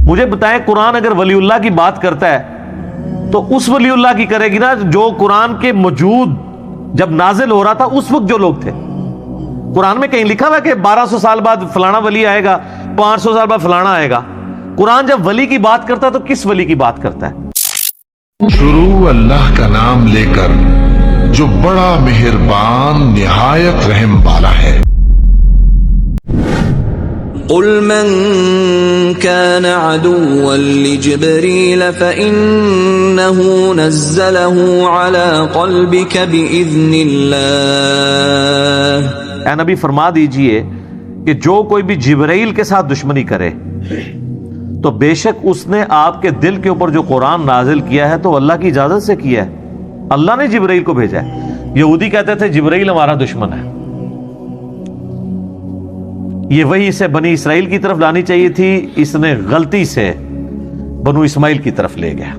مجھے بتائیں قرآن اگر ولی اللہ کی بات کرتا ہے تو اس ولی اللہ کی کرے گی نا جو قرآن کے موجود جب نازل ہو رہا تھا اس وقت جو لوگ تھے. قرآن میں کہیں لکھا ہوا کہ 1200 سال بعد فلانا ولی آئے گا, 500 سال بعد فلانا آئے گا. قرآن جب ولی کی بات کرتا ہے تو کس ولی کی بات کرتا ہے؟ شروع اللہ کا نام لے کر جو بڑا مہربان نہایت رحم والا ہے. قل من كان عدوا لجبريل فإنه نزله على قلبك بإذن الله. اے نبی فرما دیجئے کہ جو کوئی بھی جبرائیل کے ساتھ دشمنی کرے تو بے شک اس نے آپ کے دل کے اوپر جو قرآن نازل کیا ہے تو اللہ کی اجازت سے کیا ہے. اللہ نے جبرائیل کو بھیجا ہے. یہودی کہتے تھے جبرائیل ہمارا دشمن ہے. یہ وہی اسے بنی اسرائیل کی طرف لانی چاہیے تھی, اس نے غلطی سے بنو اسماعیل کی طرف لے گیا.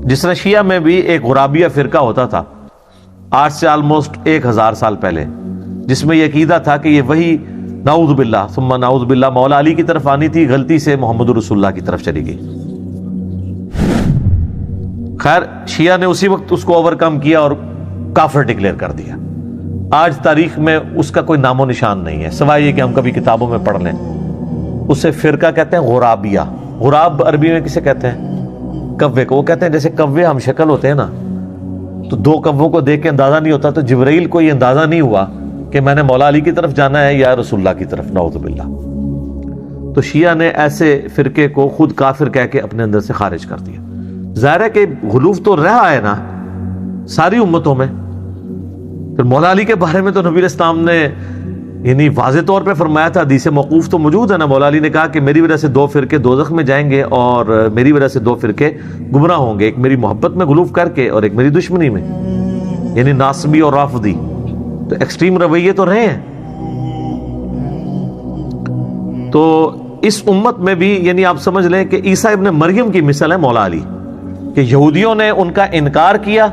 جس طرح شیعہ میں بھی ایک غرابیہ فرقہ ہوتا تھا آج سے آلموسٹ 1000 سال پہلے, جس میں یہ عقیدہ تھا کہ یہ وہی نعوذ باللہ ثم نعوذ باللہ مولا علی کی طرف آنی تھی, غلطی سے محمد رسول اللہ کی طرف چلی گئی. خیر شیعہ نے اسی وقت اس کو اوورکم کیا اور کافر ڈکلیئر کر دیا. آج تاریخ میں اس کا کوئی نام و نشان نہیں ہے سوائے یہ کہ ہم کبھی کتابوں میں پڑھ لیں. اسے فرقہ کہتے ہیں غرابیہ. غراب عربی میں کسے کہتے ہیں؟ کوے کو. وہ کہتے ہیں جیسے کوے ہم شکل ہوتے ہیں نا, تو 2 کووں کو دیکھ کے اندازہ نہیں ہوتا, تو جبرائیل کو یہ اندازہ نہیں ہوا کہ میں نے مولا علی کی طرف جانا ہے یا رسول اللہ کی طرف, نعوذ باللہ. تو شیعہ نے ایسے فرقے کو خود کافر کہہ کے اپنے اندر سے خارج کر دیا. ظاہر ہے کہ غلوف تو رہا ہے نا ساری امتوں میں. پھر مولا علی کے بارے میں تو نبی علیہ السلام نے یعنی واضح طور پہ فرمایا تھا, حدیث موقوف تو موجود ہے نا. مولا علی نے کہا کہ میری وجہ سے 2 فرقے دوزخ میں جائیں گے اور میری وجہ سے 2 فرقے گمراہ ہوں گے, ایک میری محبت میں غلوف کر کے اور ایک میری دشمنی میں, یعنی ناصبی اور رافضی. تو ایکسٹریم رویے تو رہے ہیں. تو اس امت میں بھی یعنی آپ سمجھ لیں کہ عیسیٰ ابن مریم کی مثال ہے مولا علی, کہ یہودیوں نے ان کا انکار کیا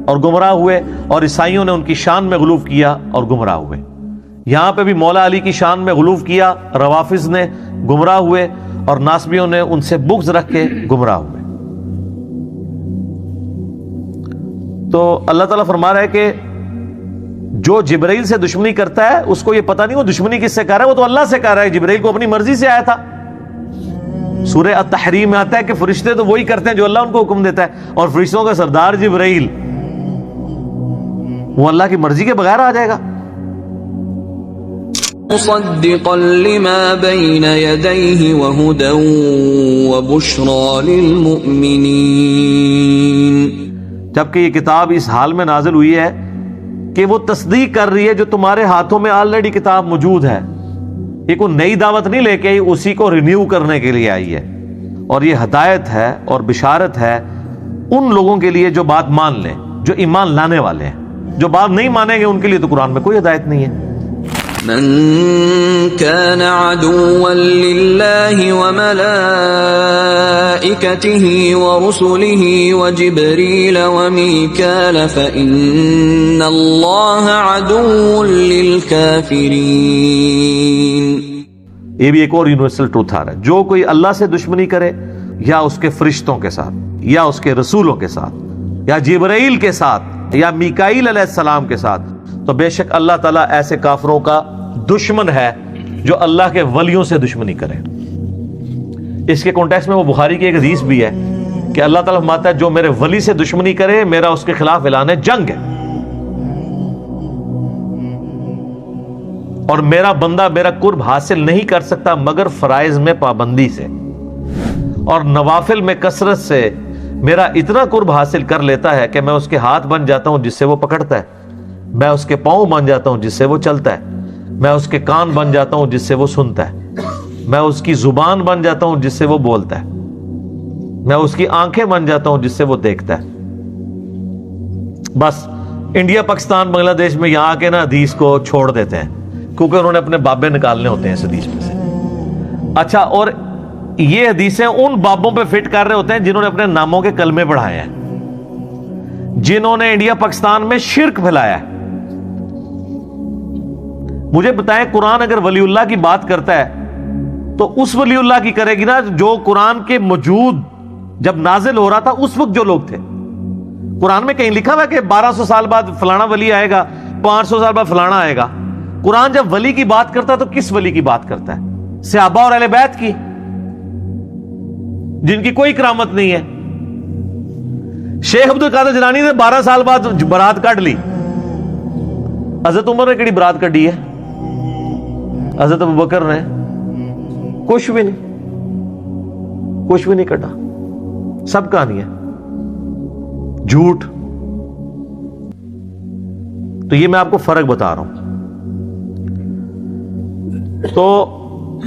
اور گمراہ ہوئے, اور عیسائیوں نے ان کی شان میں غلوف کیا اور گمراہ ہوئے. یہاں پہ بھی مولا علی کی شان میں غلوف کیا, روافض نے گمراہ ہوئے, اور ناصبیوں نے ان سے بغض رکھ کے گمراہ ہوئے. تو اللہ تعالیٰ فرما رہا ہے کہ جو جبرائیل سے دشمنی کرتا ہے اس کو یہ پتہ نہیں وہ دشمنی کس سے کر رہا ہے, وہ تو اللہ سے کر رہا ہے. جبرائیل کو اپنی مرضی سے آیا تھا. سورہ التحریم میں آتا ہے کہ فرشتے تو وہی کرتے ہیں جو اللہ ان کو حکم دیتا ہے, اور فرشتوں کا سردار جبرائیل وہ اللہ کی مرضی کے بغیر آ جائے گا. مصدقا لما بين يديه وهدى وبشرى للمؤمنين. جبکہ یہ کتاب اس حال میں نازل ہوئی ہے کہ وہ تصدیق کر رہی ہے جو تمہارے ہاتھوں میں آلریڈی کتاب موجود ہے. یہ کوئی نئی دعوت نہیں لے کے آئی, اسی کو رینیو کرنے کے لیے آئی ہے. اور یہ ہدایت ہے اور بشارت ہے ان لوگوں کے لیے جو بات مان لیں, جو ایمان لانے والے ہیں. جو بات نہیں مانیں گے ان کے لیے تو قرآن میں کوئی ہدایت نہیں ہے. من كان عدوا لله وملائكته ورسله وجبريل وميكال فإن الله عدو للكافرين. یہ بھی ایک اور یونیورسل ٹروتھ آ رہا ہے. جو کوئی اللہ سے دشمنی کرے یا اس کے فرشتوں کے ساتھ یا اس کے رسولوں کے ساتھ یا جبرائیل کے ساتھ یا میکائیل علیہ السلام کے ساتھ, تو بے شک اللہ تعالیٰ ایسے کافروں کا دشمن ہے جو اللہ کے ولیوں سے دشمنی کرے. اس کے کانٹیکسٹ میں وہ بخاری کی ایک حدیث بھی ہے کہ اللہ تعالیٰ فرماتا ہے جو میرے ولی سے دشمنی کرے میرا اس کے خلاف اعلان جنگ ہے, اور میرا بندہ میرا قرب حاصل نہیں کر سکتا مگر فرائض میں پابندی سے, اور نوافل میں کثرت سے میرا اتنا قرب حاصل کر لیتا ہے کہ میں اس کے ہاتھ بن جاتا ہوں جس سے وہ پکڑتا ہے, میں اس کے پاؤں بن جاتا ہوں جس سے وہ چلتا ہے, میں اس کے کان بن جاتا ہوں جس سے وہ سنتا ہے, میں اس کی زبان بن جاتا ہوں جس سے وہ بولتا ہے, میں اس کی آنکھیں بن جاتا ہوں جس سے وہ دیکھتا ہے. بس انڈیا پاکستان بنگلہ دیش میں یہاں کے نا حدیث کو چھوڑ دیتے ہیں کیونکہ انہوں نے اپنے بابے نکالنے ہوتے ہیں اس حدیث میں سے. اچھا, اور یہ حدیثیں ان بابوں پہ فٹ کر رہے ہوتے ہیں جنہوں نے اپنے ناموں کے کلمے پڑھائے ہیں, جنہوں نے انڈیا پاکستان میں شرک پھیلایا ہے. مجھے بتائیں قرآن اگر ولی اللہ کی بات کرتا ہے تو اس ولی اللہ کی کرے گی نا جو قرآن کے موجود جب نازل ہو رہا تھا اس وقت جو لوگ تھے. قرآن میں کہیں لکھا ہوا کہ 1200 سال بعد فلانا ولی آئے گا, 500 سال بعد فلانا آئے گا. قرآن جب ولی کی بات کرتا ہے تو کس ولی کی بات کرتا ہے؟ صحابہ اور اہل بیت کی, جن کی کوئی کرامت نہیں ہے. شیخ عبد القادر جیلانی نے 12 سال بعد برات کاٹ لی. حضرت عمر نے کڑی برات کٹی ہے؟ حضرت ابوبکر نے کچھ بھی نہیں کٹا. سب کہانی ہے جھوٹ. تو یہ میں آپ کو فرق بتا رہا ہوں. تو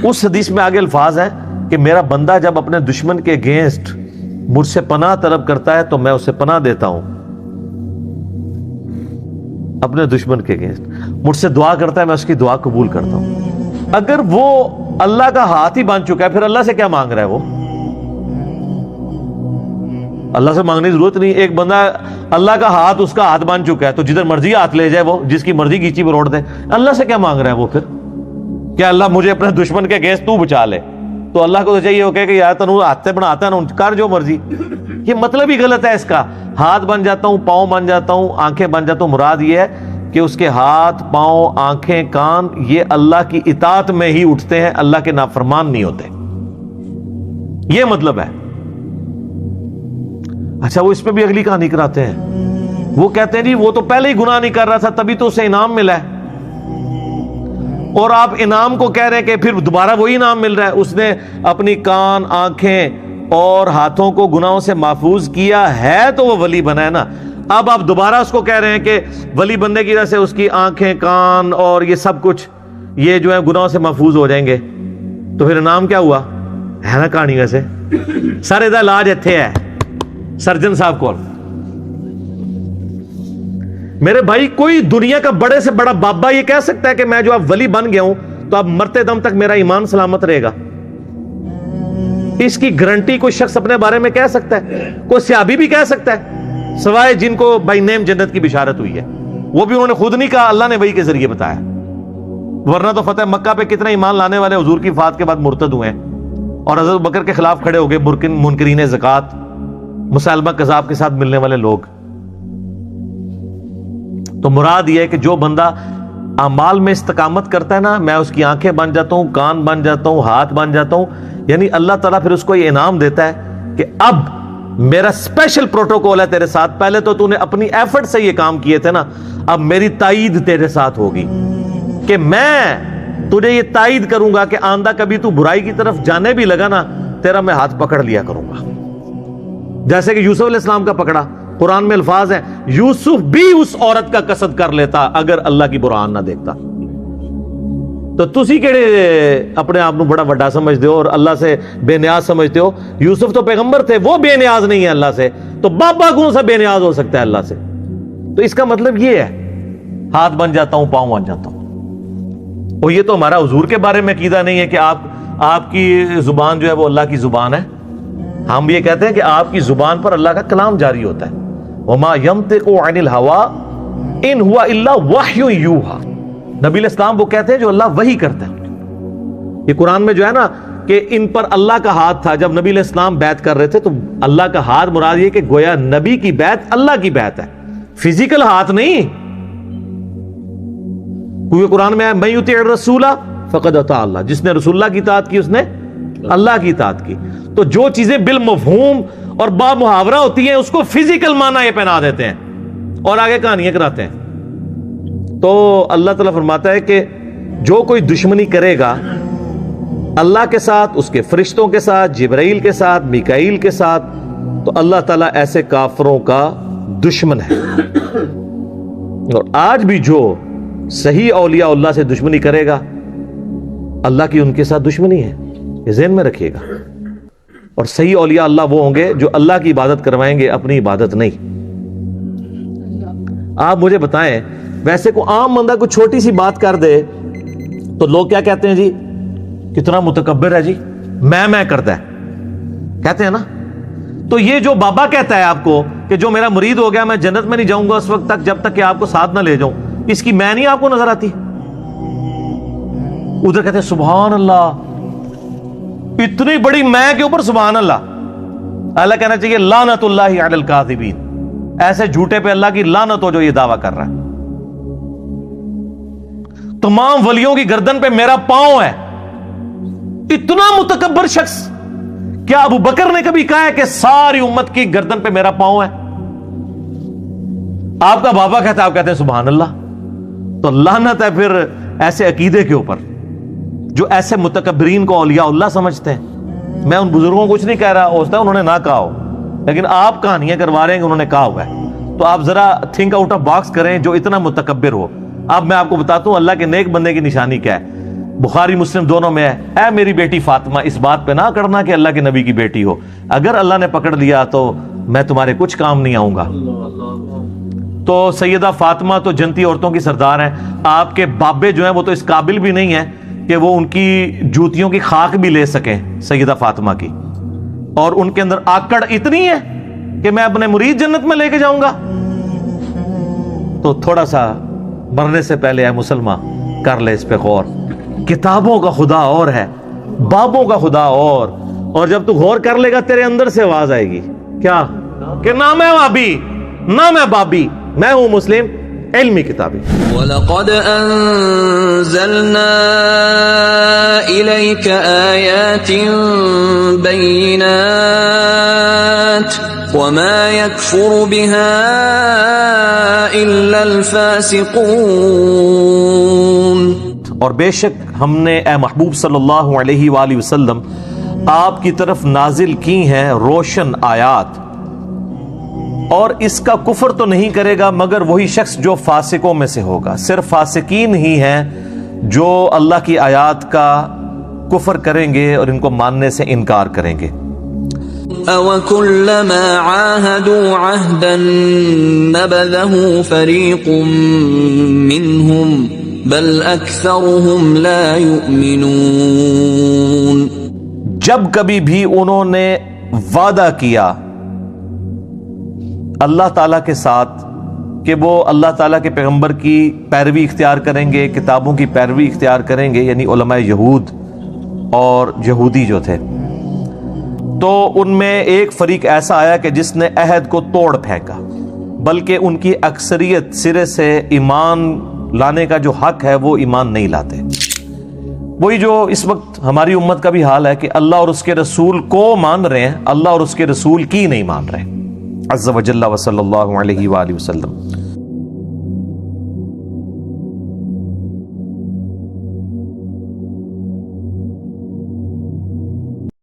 اس حدیث میں آگے الفاظ ہے کہ میرا بندہ جب اپنے دشمن کے اگینسٹ مجھ سے پناہ طلب کرتا ہے تو میں اسے پناہ دیتا ہوں. اپنے دشمن کے اگینسٹ مجھ سے دعا کرتا ہے, میں اس کی دعا قبول کرتا ہوں. اگر وہ اللہ کا ہاتھ ہی بن چکا ہے پھر اللہ سے کیا مانگ رہا ہے؟ وہ اللہ سے مانگنے کی ضرورت نہیں. ایک بندہ اللہ کا ہاتھ اس کا ہاتھ بن چکا ہے تو جدھر مرضی ہاتھ لے جائے, وہ جس کی مرضی کیچی پہ روڑ دے. اللہ سے کیا مانگ رہا ہے وہ؟ پھر کیا اللہ مجھے اپنے دشمن کے اگینسٹ تو بچا لے؟ تو اللہ کو تو چاہیے وہ کہے کہ یار تنو ہاتھ سے بناتا ہے نا, کر جو مرضی. یہ مطلب ہی غلط ہے اس کا. ہاتھ بن جاتا ہوں, پاؤں بن جاتا ہوں, آنکھیں بن جاتا ہوں, مراد یہ ہے کہ اس کے ہاتھ, پاؤں, آنکھیں, کان یہ اللہ کی اطاعت میں ہی اٹھتے ہیں, اللہ کے نافرمان نہیں ہوتے. یہ مطلب ہے. اچھا وہ اس پہ بھی اگلی کہانی کراتے ہیں. وہ کہتے ہیں جی وہ تو پہلے ہی گناہ نہیں کر رہا تھا تبھی تو اسے انعام ملا ہے, اور آپ انعام کو کہہ رہے ہیں کہ پھر دوبارہ وہی انعام مل رہا ہے. اس نے اپنی کان, آنکھیں اور ہاتھوں کو گناہوں سے محفوظ کیا ہے تو وہ ولی بنا ہے نا. اب آپ دوبارہ اس کو کہہ رہے ہیں کہ ولی بننے کی وجہ سے اس کی آنکھیں, کان اور یہ سب کچھ یہ جو ہے گناہوں سے محفوظ ہو جائیں گے, تو پھر انعام کیا ہوا ہے نا کہانی. ویسے سر ادھر علاج اتھے ہے سرجن صاحب کو. میرے بھائی کوئی دنیا کا بڑے سے بڑا بابا یہ کہہ سکتا ہے کہ میں جو اب ولی بن گیا ہوں تو اب مرتے دم تک میرا ایمان سلامت رہے گا؟ اس کی گارنٹی کوئی شخص اپنے بارے میں کہہ سکتا ہے؟ کوئی صحابی بھی کہہ سکتا ہے سوائے جن کو بائی نیم جنت کی بشارت ہوئی ہے. وہ بھی انہوں نے خود نہیں کہا, اللہ نے وحی کے ذریعے بتایا. ورنہ تو فتح مکہ پہ کتنے ایمان لانے والے حضور کی وفات کے بعد مرتد ہوئے ہیں اور حضرت بکر کے خلاف کھڑے ہو گئے منکرین زکات, مسلمہ کذاب کے ساتھ ملنے والے لوگ. تو مراد یہ ہے کہ جو بندہ اعمال میں استقامت کرتا ہے نا, میں اس کی آنکھیں بن جاتا ہوں, کان بن جاتا ہوں, ہاتھ بن جاتا ہوں, یعنی اللہ تعالیٰ پھر اس کو یہ انعام دیتا ہے کہ اب میرا اسپیشل پروٹوکول ہے تیرے ساتھ. پہلے تو نے اپنی ایفرٹ سے یہ کام کیے تھے نا, اب میری تائید تیرے ساتھ ہوگی کہ میں تجھے یہ تائید کروں گا کہ آندہ کبھی تو برائی کی طرف جانے بھی لگا نا, تیرا میں ہاتھ پکڑ لیا کروں گا. جیسے کہ یوسف علیہ السلام کا پکڑا. قرآن میں الفاظ ہیں یوسف بھی اس عورت کا قصد کر لیتا اگر اللہ کی برہان نہ دیکھتا. تو تسی کیڑے اپنے آپ کو بڑا وڈا سمجھتے ہو اور اللہ سے بے نیاز سمجھتے ہو؟ یوسف تو پیغمبر تھے, وہ بے نیاز نہیں ہے اللہ سے, تو بابا کون سا بے نیاز ہو سکتا ہے اللہ سے؟ تو اس کا مطلب یہ ہے ہاتھ بن جاتا ہوں, پاؤں بن جاتا ہوں. اور یہ تو ہمارا حضور کے بارے میں عقیدہ نہیں ہے کہ آپ کی زبان جو ہے وہ اللہ کی زبان ہے. ہم یہ کہتے ہیں کہ آپ کی زبان پر اللہ کا کلام جاری ہوتا ہے. وما ينطق عن الهوى ان هو الا وحی یوحى. نبی علیہ السلام وہ کہتے ہیں جو اللہ وحی کرتا ہے. یہ قرآن میں جو ہے نا کہ ان پر اللہ کا ہاتھ تھا. جب نبی علیہ السلام بیعت کر رہے تھے تو اللہ کا ہاتھ مراد یہ کہ گویا نبی کی بیعت اللہ کی بیعت ہے, فزیکل ہاتھ نہیں. کیونکہ قرآن میں ہے من یطیع الرسول فقد اطاع اللہ, جس نے رسول اللہ کی اطاعت کی اس نے اللہ کی اطاعت کی. تو جو چیزیں بالمفہوم اور با محاورہ ہوتی ہیں اس کو فزیکل معنی یہ پہنا دیتے ہیں اور آگے کہانیاں کراتے ہیں. تو اللہ تعالیٰ فرماتا ہے کہ جو کوئی دشمنی کرے گا اللہ کے ساتھ, اس کے فرشتوں کے ساتھ, جبرائیل کے ساتھ, میکائیل کے ساتھ, تو اللہ تعالیٰ ایسے کافروں کا دشمن ہے. اور آج بھی جو صحیح اولیاء اللہ سے دشمنی کرے گا اللہ کی ان کے ساتھ دشمنی ہے, یہ ذہن میں رکھیے گا. اور صحیح اولیاء اللہ وہ ہوں گے جو اللہ کی عبادت کروائیں گے, اپنی عبادت نہیں. آپ مجھے بتائیں, ویسے کو عام بندہ کو چھوٹی سی بات کر دے تو لوگ کیا کہتے ہیں؟ جی کتنا متکبر ہے, جی میں کرتا ہے, کہتے ہیں نا. تو یہ جو بابا کہتا ہے آپ کو کہ جو میرا مرید ہو گیا میں جنت میں نہیں جاؤں گا اس وقت تک جب تک کہ آپ کو ساتھ نہ لے جاؤں, اس کی میں نہیں آپ کو نظر آتی؟ ادھر کہتے ہیں سبحان اللہ, اتنی بڑی میں کے اوپر سبحان اللہ. اللہ کہنا چاہیے لعنت اللہ علی الکاذبین. ایسے جھوٹے پہ اللہ کی لعنت ہو جو یہ دعویٰ کر رہا ہے. تمام ولیوں کی گردن پہ میرا پاؤں ہے. اتنا متکبر شخص. کیا ابو بکر نے کبھی کہا ہے کہ ساری امت کی گردن پہ میرا پاؤں ہے؟ آپ کا بابا کہتا ہے، آپ کہتے ہیں سبحان اللہ. تو لعنت ہے پھر ایسے عقیدے کے اوپر جو ایسے متکبرین کو اولیاء اللہ سمجھتے ہیں. میں ان بزرگوں کو کچھ نہیں کہہ رہا، ہو سکتا ہے انہوں نے نہ کہا ہو، لیکن آپ کہانیاں کروا رہے ہیں کہ انہوں نے کہا ہوا ہے. تو آپ ذرا تھنک آؤٹ آف باکس کریں جو اتنا متکبر ہو. اب میں آپ کو بتاتا ہوں اللہ کے نیک بندے کی نشانی کیا ہے. بخاری مسلم دونوں میں ہے، اے میری بیٹی فاطمہ اس بات پہ نہ کرنا کہ اللہ کے نبی کی بیٹی ہو. اگر اللہ نے پکڑ لیا تو میں تمہارے کچھ کام نہیں آؤں گا. تو سیدہ فاطمہ تو جنتی عورتوں کی سردار ہیں. آپ کے بابے جو ہیں وہ تو اس قابل بھی نہیں ہیں کہ وہ ان کی جوتیوں کی خاک بھی لے سکیں سیدہ فاطمہ کی. اور ان کے اندر آکڑ اتنی ہے کہ میں اپنے مرید جنت میں لے کے جاؤں گا. تو تھوڑا سا مرنے سے پہلے اے مسلمان کر لے اس پہ غور. کتابوں کا خدا اور ہے، بابوں کا خدا اور جب تو غور کر لے گا تیرے اندر سے آواز آئے گی کیا کہ نہ میں وابی نہ میں بابی، میں ہوں مسلم علمی کتابی. وَلَقَدْ أَنزَلْنَا إِلَيْكَ آيَاتٍ بَيِّنَاتٍ وَمَا يَكْفُرُ بِهَا إِلَّا الْفَاسِقُونَ. اور بے شک ہم نے اے محبوب صلی اللہ علیہ وآلہ وسلم آپ کی طرف نازل کی ہیں روشن آیات، اور اس کا کفر تو نہیں کرے گا مگر وہی شخص جو فاسقوں میں سے ہوگا. صرف فاسقین ہی ہیں جو اللہ کی آیات کا کفر کریں گے اور ان کو ماننے سے انکار کریں گے. أَوَكُلَّمَا عَاهَدُوا عَهْدًا نَبَذَهُ فَرِيقٌ مِّنْهُمْ بَلْ أَكْثَرُهُمْ لَا يُؤْمِنُونَ. جب کبھی بھی انہوں نے وعدہ کیا اللہ تعالیٰ کے ساتھ کہ وہ اللہ تعالیٰ کے پیغمبر کی پیروی اختیار کریں گے، کتابوں کی پیروی اختیار کریں گے، یعنی علماء یہود اور یہودی جو تھے، تو ان میں ایک فریق ایسا آیا کہ جس نے عہد کو توڑ پھینکا، بلکہ ان کی اکثریت سرے سے ایمان لانے کا جو حق ہے وہ ایمان نہیں لاتے. وہی جو اس وقت ہماری امت کا بھی حال ہے کہ اللہ اور اس کے رسول کو مان رہے ہیں، اللہ اور اس کے رسول کی نہیں مان رہے. عز و جل و صلی اللہ علیہ وآلہ وسلم.